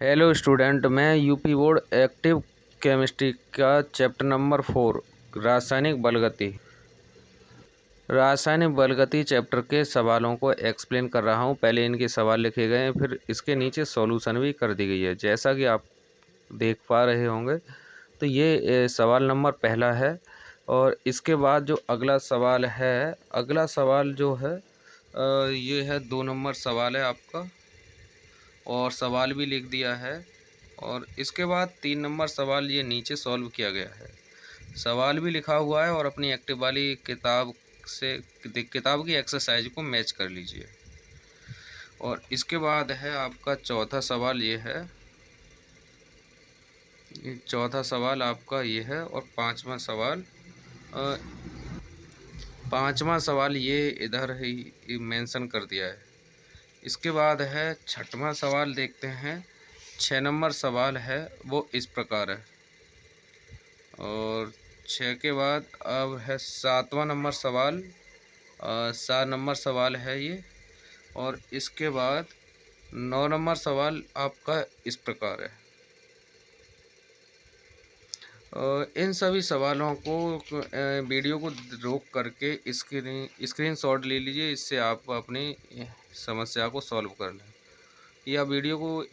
Hello student, मैं UP board active chemistry का chapter number 4 रासायनिक बलगति चैप्टर के सवालों को एक्सप्लेन कर रहा हूं। पहले इनके सवाल लिखे गए हैं, फिर इसके नीचे सॉल्यूशन भी कर दी गई है, जैसा कि आप देख पा रहे होंगे। तो ये सवाल नंबर पहला है। और इसके बाद जो अगला सवाल है, अगला सवाल जो है ये है 2 नंबर सवाल है आपका, और सवाल भी लिख दिया है। और इसके बाद 3 नंबर सवाल ये नीचे सॉल्व किया गया है, सवाल भी लिखा हुआ है। और अपनी एक्टिव वाली किताब से किताब की एक्सरसाइज को मैच कर लीजिए। और इसके बाद है आपका चौथा सवाल, ये है, ये चौथा सवाल आपका ये है। और पांचवा सवाल ये इधर ही मेंशन कर दिया है। इसके बाद है छठवां सवाल, देखते हैं। 6 नंबर सवाल है वो इस प्रकार है। और 6 के बाद अब है 7वां नंबर सवाल। 7 नंबर सवाल है ये। और इसके बाद 9 नंबर सवाल आपका इस प्रकार है। इन सभी सवालों को वीडियो को रोक करके स्क्रीनशॉट ले लीजिए, इससे आप अपनी समस्या को सॉल्व कर लें। या वीडियो को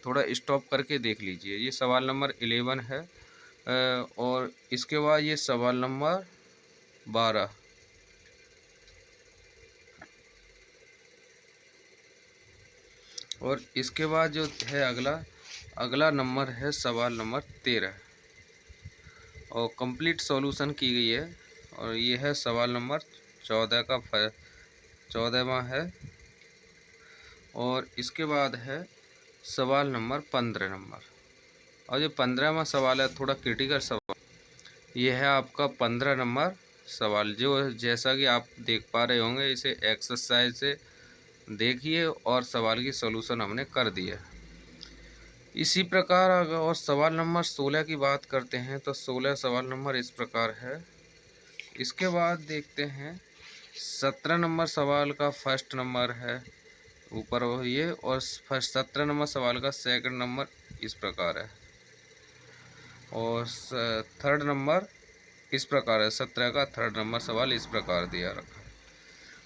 थोड़ा स्टॉप करके देख लीजिए। ये सवाल नंबर 11 है। और इसके बाद ये सवाल नंबर 12। और इसके बाद जो है अगला नंबर है सवाल नंबर 13। और कंप्लीट सॉल्यूशन की गई है। और ये है सवाल नंबर 14 का 14वां है। और इसके बाद है सवाल नंबर 15 नंबर। और जो 15वां सवाल है थोड़ा क्रिटिकल सवाल, ये है आपका 15 नंबर सवाल, जो जैसा कि आप देख पा रहे होंगे। इसे एक्सरसाइज से देखिए और सवाल की सॉल्यूशन हमने कर दी है। इसी प्रकार अगर और सवाल नंबर 16 की बात करते हैं तो 16 सवाल नंबर इस प्रकार है। इसके बाद देखते हैं 17 नंबर सवाल का फर्स्ट नंबर है ऊपर वो ये। और 17 नंबर सवाल का सेकंड नंबर इस प्रकार है। और थर्ड नंबर इस प्रकार है। 17 का थर्ड नंबर सवाल इस प्रकार दिया रखा है।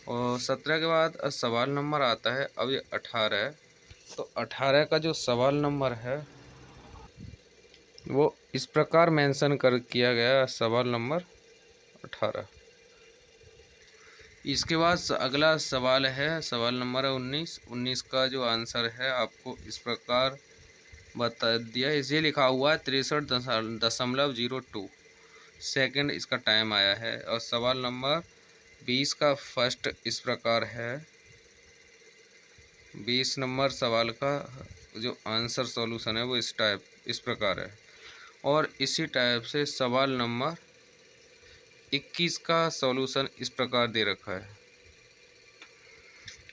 और 17 के बाद सवाल नंबर आता है, अब ये 18 है। तो 18 का जो सवाल नंबर है वो इस प्रकार मेंशन किया गया है, सवाल नंबर 18। इसके बाद अगला सवाल है सवाल नंबर 19। 19 का जो आंसर है आपको इस प्रकार बता दिया। इसे लिखा हुआ है 63.02 सेकेंड इसका टाइम आया है। और सवाल नंबर 20 का फर्स्ट इस प्रकार है। 20 नंबर सवाल का जो आंसर सॉल्यूशन है वो इस प्रकार है। और इसी टाइप से सवाल नंबर 21 का सॉल्यूशन इस प्रकार दे रखा है।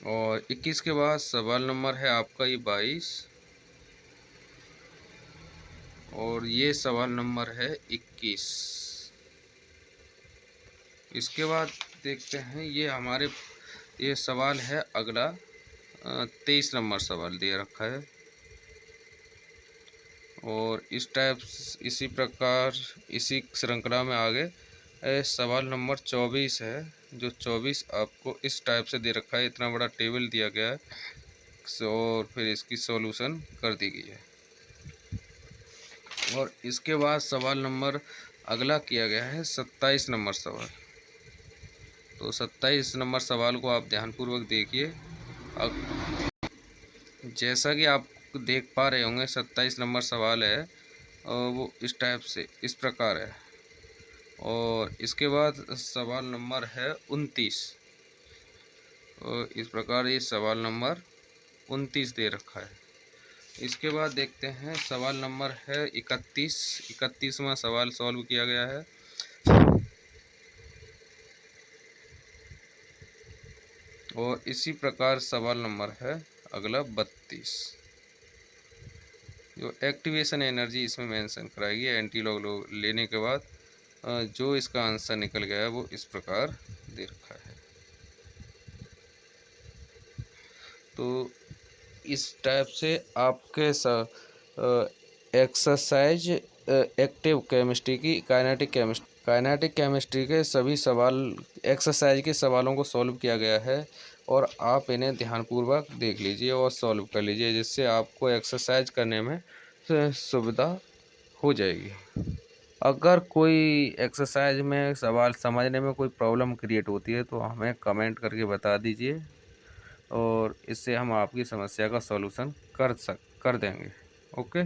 और 21 के बाद सवाल नंबर है आपका ये 22। और ये सवाल नंबर है 21। इसके बाद देखते हैं ये सवाल है अगला 23 नंबर सवाल दे रखा है। और इसी प्रकार इसी श्रृंखला में आगे सवाल नंबर 24 है। जो 24 आपको इस टाइप से दे रखा है, इतना बड़ा टेबल दिया गया है। और फिर इसकी सॉल्यूशन कर दी गई है। और इसके बाद सवाल नंबर अगला किया गया है 27 नंबर सवाल। तो 27 नंबर सवाल को आप ध्यानपूर्वक देखिए। जैसा कि आप देख पा रहे होंगे 27 नंबर सवाल है और वो इस टाइप से इस प्रकार है। और इसके बाद सवाल नंबर है 29। और इस प्रकार ये सवाल नंबर 29 दे रखा है। इसके बाद देखते हैं सवाल नंबर है 31। 31वां सवाल सॉल्व किया गया है। और इसी प्रकार सवाल नंबर है अगला 32। जो एक्टिवेशन एनर्जी इसमें मेंशन कराएगी एंटी लॉग लेने के बाद जो इसका आंसर निकल गया है वो इस प्रकार दे रखा है। तो इस टाइप से आपके एक्सरसाइज एक्टिव केमिस्ट्री की काइनेटिक केमिस्ट्री के सभी सवाल एक्सरसाइज के सवालों को सॉल्व किया गया है और आप इन्हें ध्यानपूर्वक देख लीजिए और सॉल्व कर लीजिए, जिससे आपको एक्सरसाइज करने में सुविधा हो जाएगी। अगर कोई एक्सरसाइज में सवाल समझने में कोई प्रॉब्लम क्रिएट होती है तो हमें कमेंट करके बता दीजिए और इससे हम आपकी समस्या का सॉल्यूशन कर देंगे। ओके।